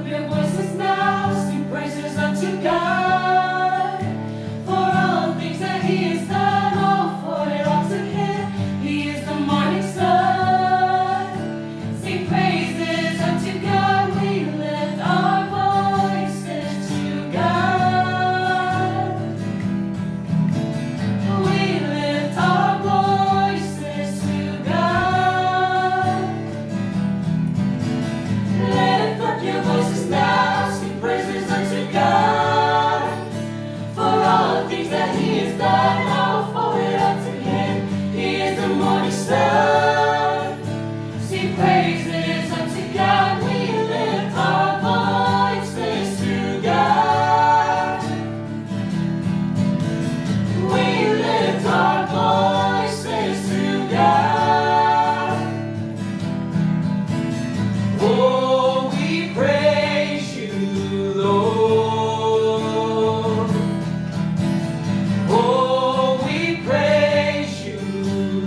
your voices now, sing praises unto God for all things that He has done, all for it all to Him. He is the morning sun. Sing praises unto God. We lift our voices to God. We lift our voices to God. Lift up your voices now, sing praises unto God for all the things that He has done, all for it unto Him. He is the morning star. Sing praises unto God. We lift our voices to God. We lift our voices to God. Oh, we praise you, Lord. Oh, we praise you,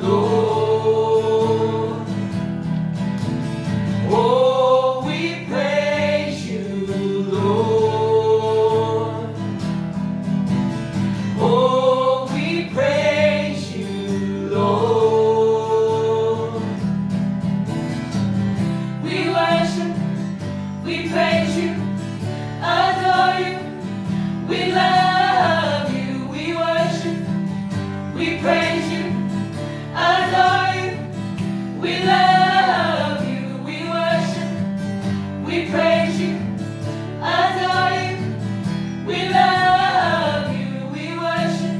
Lord. Oh, we praise you, Lord. Oh, we praise you, Lord. We worship, we praise you, adore you, we love you. We worship, we praise you, adore you, we love you. We worship, we praise you, adore you, we love you. We worship,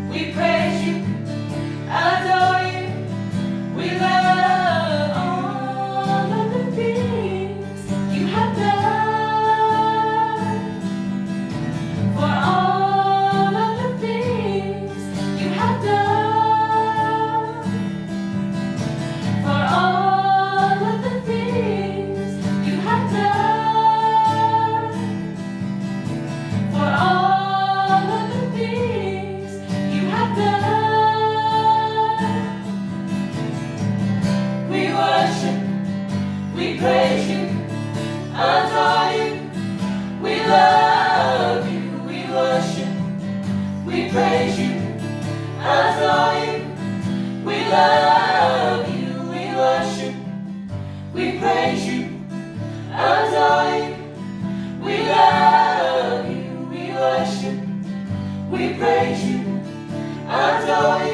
we praise you, adore you, we love all of the things you have done. For all of the things you have done. For all of the things you have done. For all of the things you have done. We worship, we praise you, adore you, we love you. We worship, we praise you, adore you, we love you. We worship, we praise you, adore you, we love you. We worship, we praise you, adore you.